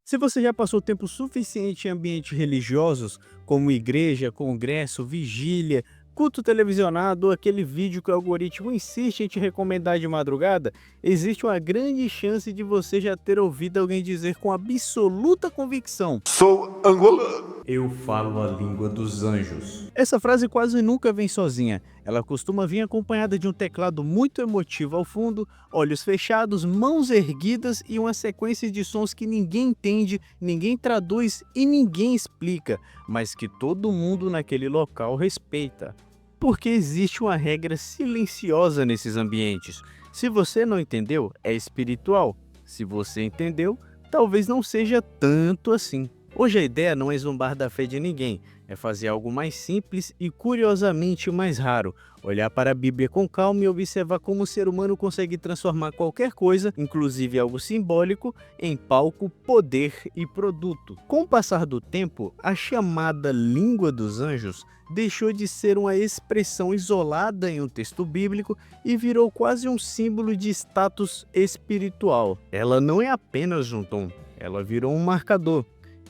Se você já passou tempo suficiente em ambientes religiosos, como igreja, congresso, vigília, culto televisionado ou aquele vídeo que o algoritmo insiste em te recomendar de madrugada, existe uma grande chance de você já ter ouvido alguém dizer com absoluta convicção: Sou angolano. eu falo a língua dos anjos. Essa frase quase nunca vem sozinha. Ela costuma vir acompanhada de um teclado muito emotivo ao fundo, olhos fechados, mãos erguidas e uma sequência de sons que ninguém entende, ninguém traduz e ninguém explica, mas que todo mundo naquele local respeita. Porque existe uma regra silenciosa nesses ambientes. Se você não entendeu, é espiritual. Se você entendeu, talvez não seja tanto assim. Hoje a ideia não é zombar da fé de ninguém, é fazer algo mais simples e curiosamente mais raro, olhar para a Bíblia com calma e observar como o ser humano consegue transformar qualquer coisa, inclusive algo simbólico, em palco, poder e produto. Com o passar do tempo, a chamada língua dos anjos deixou de ser uma expressão isolada em um texto bíblico e virou quase um símbolo de status espiritual. Ela não é apenas um tom, ela virou um marcador.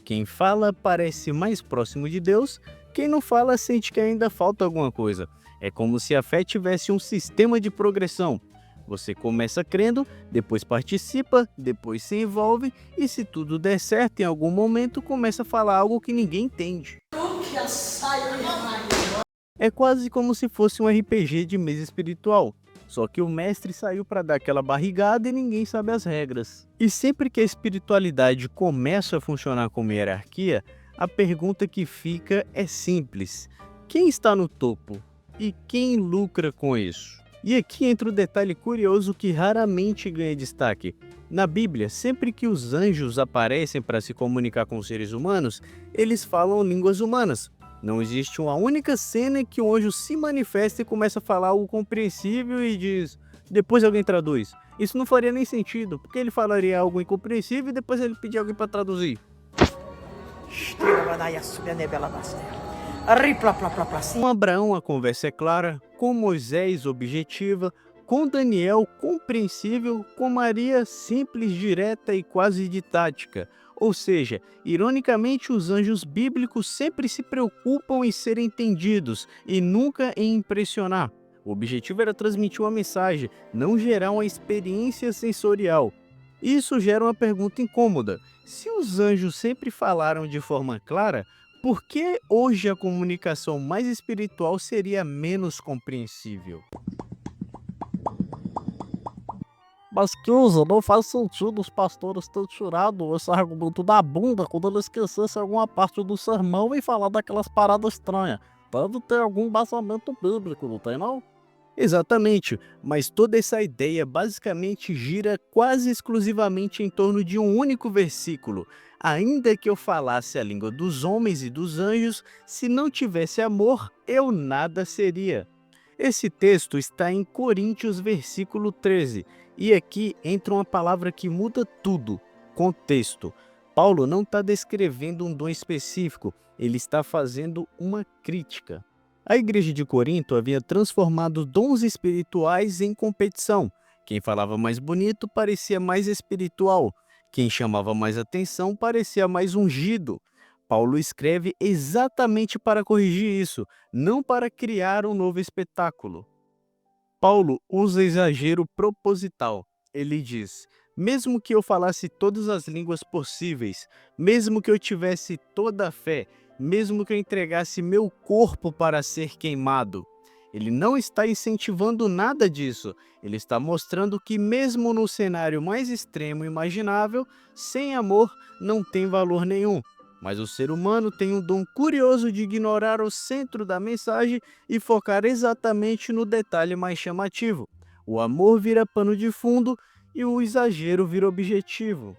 Quem fala parece mais próximo de Deus, quem não fala sente que ainda falta alguma coisa. É como se a fé tivesse um sistema de progressão. Você começa crendo, depois participa, depois se envolve e, se tudo der certo, em algum momento começa a falar algo que ninguém entende. É quase como se fosse um RPG de mesa espiritual. Só que o mestre saiu para dar aquela barrigada e ninguém sabe as regras. E sempre que a espiritualidade começa a funcionar como hierarquia, a pergunta que fica é simples: quem está no topo? E quem lucra com isso? E aqui entra o detalhe curioso que raramente ganha destaque. Na Bíblia, sempre que os anjos aparecem para se comunicar com os seres humanos, eles falam línguas humanas. Não existe uma única cena em que um anjo se manifesta e começa a falar algo compreensível e diz: depois alguém traduz. Isso não faria nem sentido, porque ele falaria algo incompreensível e depois ele pedia alguém para traduzir. Com Abraão a conversa é clara, com Moisés objetiva, com Daniel compreensível, com Maria simples, direta e quase didática. Ou seja, ironicamente, os anjos bíblicos sempre se preocupam em serem entendidos e nunca em impressionar. O objetivo era transmitir uma mensagem, não gerar uma experiência sensorial. Isso gera uma pergunta incômoda: se os anjos sempre falaram de forma clara, por que hoje a comunicação mais espiritual seria menos compreensível? Mas, Kenzo, não faz sentido os pastores terem tirado esse argumento da bunda quando ele esquecesse alguma parte do sermão e falar daquelas paradas estranhas. Deve ter algum embasamento bíblico, não tem não? Exatamente, mas toda essa ideia basicamente gira quase exclusivamente em torno de um único versículo. Ainda que eu falasse a língua dos homens e dos anjos, se não tivesse amor, eu nada seria. Esse texto está em Coríntios, versículo 13, e aqui entra uma palavra que muda tudo: contexto. Paulo não está descrevendo um dom específico, ele está fazendo uma crítica. A igreja de Corinto havia transformado dons espirituais em competição. Quem falava mais bonito parecia mais espiritual. Quem chamava mais atenção parecia mais ungido. Paulo escreve exatamente para corrigir isso, não para criar um novo espetáculo. Paulo usa exagero proposital. Ele diz: mesmo que eu falasse todas as línguas possíveis, mesmo que eu tivesse toda a fé, mesmo que eu entregasse meu corpo para ser queimado. Ele não está incentivando nada disso. Ele está mostrando que mesmo no cenário mais extremo imaginável, sem amor não tem valor nenhum. Mas o ser humano tem um dom curioso de ignorar o centro da mensagem e focar exatamente no detalhe mais chamativo. O amor vira pano de fundo e o exagero vira objetivo.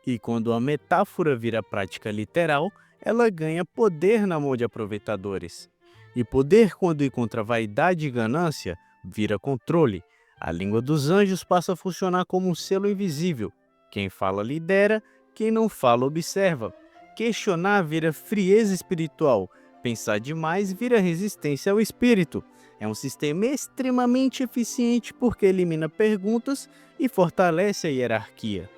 E quando a metáfora vira prática literal, ela ganha poder na mão de aproveitadores. E poder, quando encontra vaidade e ganância, vira controle. A língua dos anjos passa a funcionar como um selo invisível. Quem fala lidera, quem não fala observa. Questionar vira frieza espiritual. Pensar demais vira resistência ao espírito. É um sistema extremamente eficiente porque elimina perguntas e fortalece a hierarquia.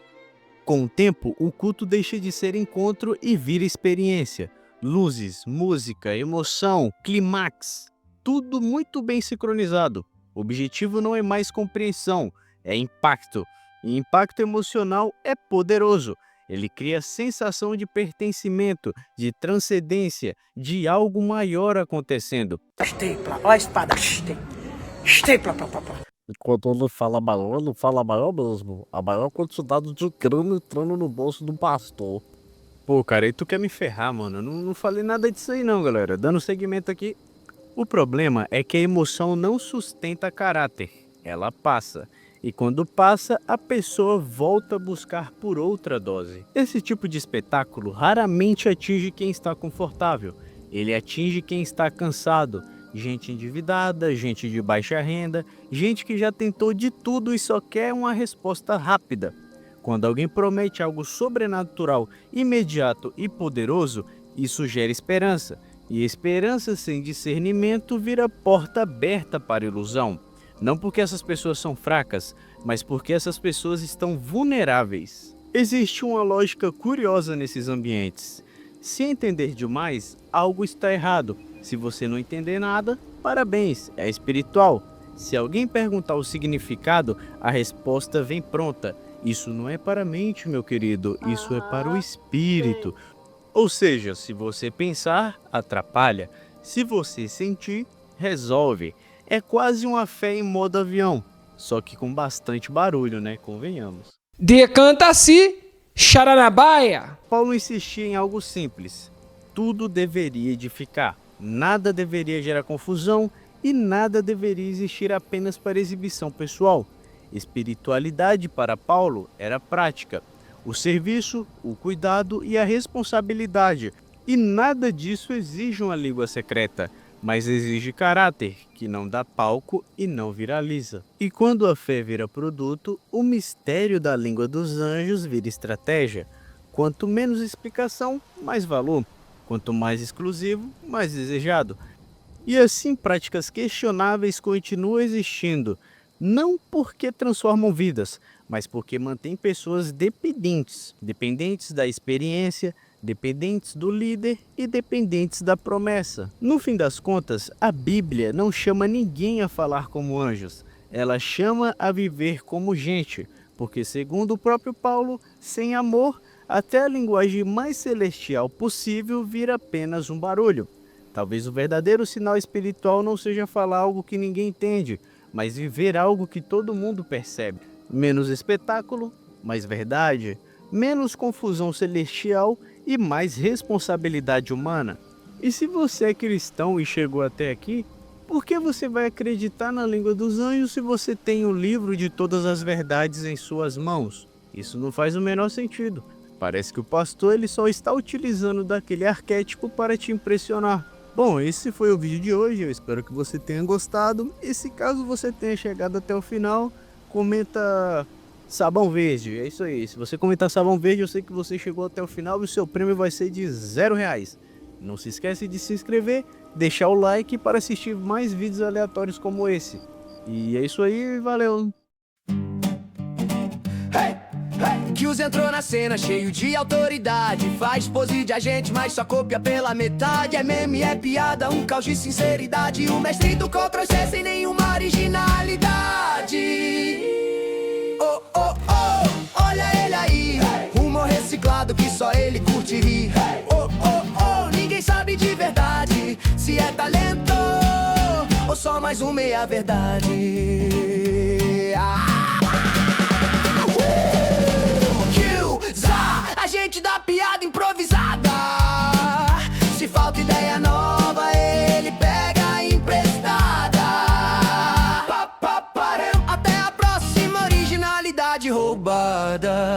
Com o tempo, o culto deixa de ser encontro e vira experiência. Luzes, música, emoção, clímax, tudo muito bem sincronizado. O objetivo não é mais compreensão, é impacto. E impacto emocional é poderoso. Ele cria sensação de pertencimento, de transcendência, de algo maior acontecendo. Stapla, ó a espada, stapla, pá. E quando ele fala maior mesmo. A maior quantidade de grana entrando no bolso do pastor. Pô, cara, e tu quer me ferrar, mano? Eu não falei nada disso aí não, galera. Dando seguimento aqui. O problema é que a emoção não sustenta caráter. Ela passa. E quando passa, a pessoa volta a buscar por outra dose. Esse tipo de espetáculo raramente atinge quem está confortável. Ele atinge quem está cansado. Gente endividada, gente de baixa renda, gente que já tentou de tudo e só quer uma resposta rápida. Quando alguém promete algo sobrenatural, imediato e poderoso, isso gera esperança. E esperança sem discernimento vira porta aberta para ilusão. Não porque essas pessoas são fracas, mas porque essas pessoas estão vulneráveis. Existe uma lógica curiosa nesses ambientes. Se entender demais, algo está errado. Se você não entender nada, parabéns, é espiritual. Se alguém perguntar o significado, a resposta vem pronta. Isso não é para a mente, meu querido, isso é para o espírito. Ou seja, se você pensar, atrapalha. Se você sentir, resolve. É quase uma fé em modo avião, só que com bastante barulho, né? Convenhamos. Decanta-se, Charanabaia. Paulo insistia em algo simples. Tudo deveria edificar, nada deveria gerar confusão e nada deveria existir apenas para exibição pessoal. Espiritualidade para Paulo era prática. O serviço, o cuidado e a responsabilidade. E nada disso exige uma língua secreta, mas exige caráter, que não dá palco e não viraliza. E quando a fé vira produto, o mistério da língua dos anjos vira estratégia. Quanto menos explicação, mais valor. Quanto mais exclusivo, mais desejado. E assim práticas questionáveis continuam existindo, não porque transformam vidas, mas porque mantêm pessoas dependentes da experiência, dependentes do líder e dependentes da promessa. No fim das contas, a Bíblia não chama ninguém a falar como anjos, ela chama a viver como gente, porque segundo o próprio Paulo, sem amor, até a linguagem mais celestial possível vira apenas um barulho. Talvez o verdadeiro sinal espiritual não seja falar algo que ninguém entende, mas viver algo que todo mundo percebe. Menos espetáculo, mais verdade, menos confusão celestial e mais responsabilidade humana. E se você é cristão e chegou até aqui, por que você vai acreditar na língua dos anjos se você tem o livro de todas as verdades em suas mãos? Isso não faz o menor sentido. Parece que o pastor ele só está utilizando daquele arquétipo para te impressionar. Bom, esse foi o vídeo de hoje, eu espero que você tenha gostado. E se caso você tenha chegado até o final, comenta sabão verde, é isso aí. Se você comentar sabão verde, eu sei que você chegou até o final e o seu prêmio vai ser de R$0. Não se esquece de se inscrever, deixar o like para assistir mais vídeos aleatórios como esse. E é isso aí, valeu! Kills entrou na cena cheio de autoridade. Faz pose de agente, mas só copia pela metade. É meme, é piada, um caos de sinceridade. O mestre do Ctrl+C sem nenhuma originalidade. Oh, oh, oh, olha ele aí. Humor reciclado que só ele curte rir. Oh, oh, oh, ninguém sabe de verdade se é talento ou só mais um meia-verdade. Gente da piada improvisada. Se falta ideia nova, ele pega emprestada. Até a próxima originalidade roubada.